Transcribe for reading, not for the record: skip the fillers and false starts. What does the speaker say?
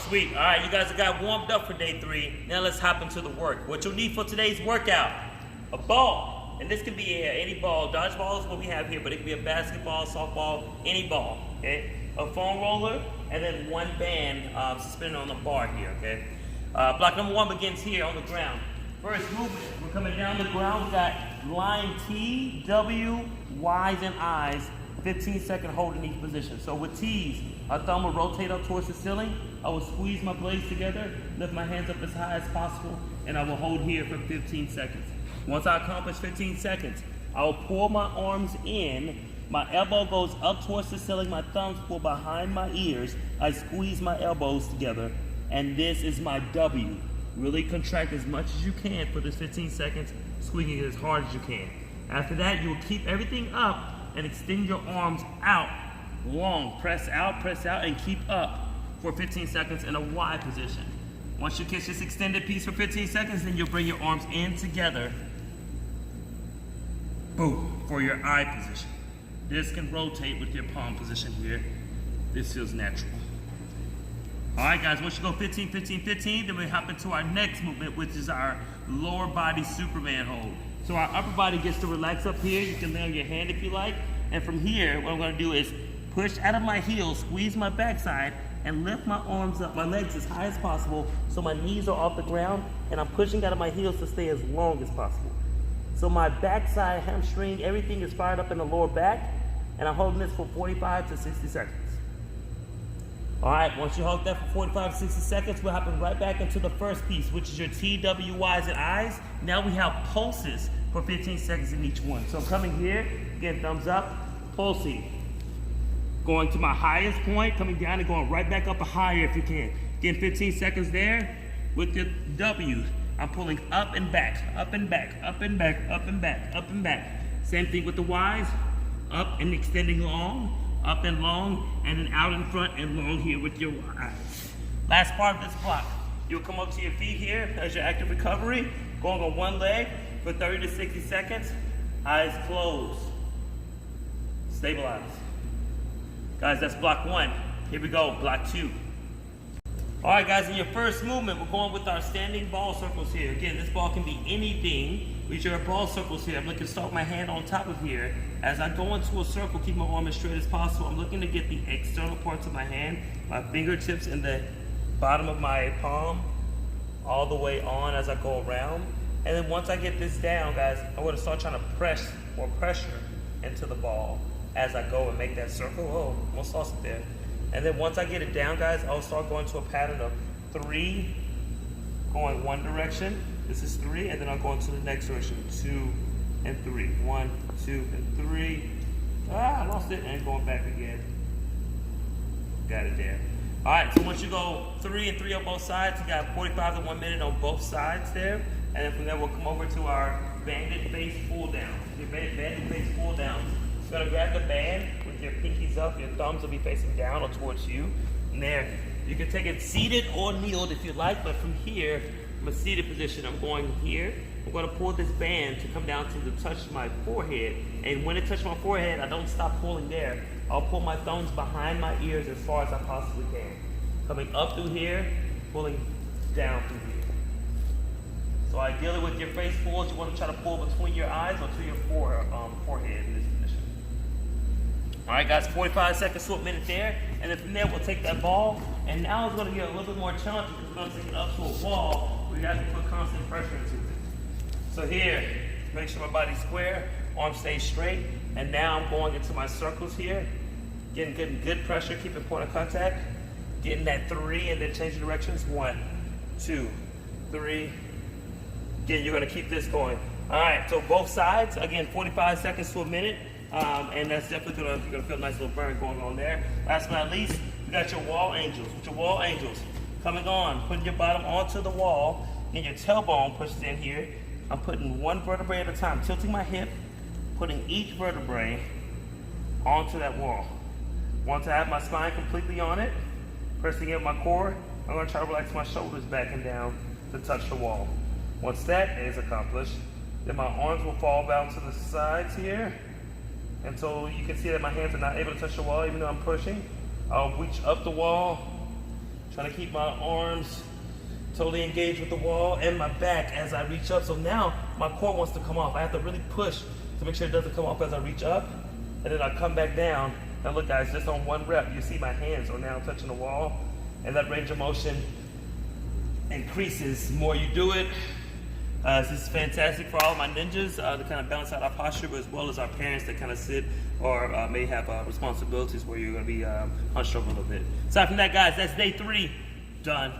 Sweet. All right, you guys got warmed up for day 3. Now let's hop into the work. What you'll need for today's workout, a ball. And this can be any ball. Dodgeball is what we have here, but it can be a basketball, softball, any ball, okay? A foam roller, and then one band suspended on the bar here, okay? Block number 1 begins here on the ground. First movement, we're coming down the ground. We got line T, W, Y's, and I's. 15-second hold in each position. So with T's, our thumb will rotate up towards the ceiling. I will squeeze my blades together, lift my hands up as high as possible, and I will hold here for 15 seconds. Once I accomplish 15 seconds, I will pull my arms in. My elbow goes up towards the ceiling. My thumbs pull behind my ears. I squeeze my elbows together, and this is my W. Really contract as much as you can for this 15 seconds, squeezing it as hard as you can. After that, you will keep everything up and extend your arms out long. Press out, and keep up for 15 seconds in a Y position. Once you catch this extended piece for 15 seconds, then you'll bring your arms in together. Boom, for your I position. This can rotate with your palm position here. This feels natural. All right, guys, once you go 15, 15, 15, then we hop into our next movement, which is our lower body Superman hold. So our upper body gets to relax up here. You can lay on your hand if you like. And from here, what I'm gonna do is push out of my heels, squeeze my backside, and lift my arms up, my legs as high as possible, so my knees are off the ground, and I'm pushing out of my heels to stay as long as possible. So my backside, hamstring, everything is fired up in the lower back, and I'm holding this for 45 to 60 seconds. All right, once you hold that for 45 to 60 seconds, we're hopping right back into the first piece, which is your T, W, Y's, and I's. Now we have pulses for 15 seconds in each one. So coming here, again, thumbs up, pulsing. Going to my highest point, coming down and going right back up higher if you can. Again, 15 seconds there. With the W, I'm pulling up and back, up and back, up and back, up and back, up and back. Same thing with the Y's, up and extending long, up and long, and then out in front and long here with your Y's. Last part of this block, you'll come up to your feet here as your active recovery, going on one leg for 30 to 60 seconds, eyes closed, stabilize. Guys, that's block 1. Here we go, block 2. All right, guys, in your first movement, we're going with our standing ball circles here. Again, this ball can be anything. These are ball circles here. I'm looking to start my hand on top of here. As I go into a circle, keep my arm as straight as possible. I'm looking to get the external parts of my hand, my fingertips and the bottom of my palm, all the way on as I go around. And then once I get this down, guys, I want to start trying to press more pressure into the ball as I go and make that circle. Oh, almost lost it there. And then once I get it down, guys, I'll start going to a pattern of 3, going one direction. This is 3, and then I'll go into the next direction, 2 and 3. 1, 2, and 3. I lost it, and going back again. Got it there. All right, so once you go 3 and 3 on both sides, you got 45 to 1 minute on both sides there. And then from there, we'll come over to our banded face pull down. Your banded face pull down. You're gonna grab the band with your pinkies up, your thumbs will be facing down or towards you. And there, you can take it seated or kneeled if you like, but from here, from a seated position, I'm going here. I'm gonna pull this band to come down to touch my forehead. And when it touches my forehead, I don't stop pulling there. I'll pull my thumbs behind my ears as far as I possibly can. Coming up through here, pulling down through here. So ideally with your face pulls, you wanna try to pull between your eyes or to your forehead in this position. All right, guys, 45 seconds to a minute there. And then from there, we'll take that ball. And now it's gonna get a little bit more challenging because we're gonna take it up to a wall where you have to put constant pressure into it. So here, make sure my body's square, arm stays straight. And now I'm going into my circles here. Getting good pressure, keeping point of contact. Getting that 3 and then changing directions. 1, 2, 3. Again, you're gonna keep this going. All right, so both sides, again, 45 seconds to a minute. And that's definitely you're gonna feel a nice little burn going on there. Last but not least, you got your wall angels. With your wall angels coming on, putting your bottom onto the wall, and your tailbone pushes in here. I'm putting one vertebrae at a time, tilting my hip, putting each vertebrae onto that wall. Once I have my spine completely on it, pressing in my core, I'm gonna try to relax my shoulders back and down to touch the wall. Once that is accomplished, then my arms will fall down to the sides here. And so you can see that my hands are not able to touch the wall even though I'm pushing. I'll reach up the wall Trying to keep my arms totally engaged with the wall and my back as I reach up. So now my core wants to come off. I have to really push to make sure it doesn't come off as I reach up. And then I come back down. Now look guys, just on one rep, you see my hands are now touching the wall. And that range of motion increases the more you do it. This is fantastic for all my ninjas to kind of balance out our posture, but as well as our parents that kind of sit or may have responsibilities where you're going to be hunched over a little bit. Aside from that, guys, that's day 3 done.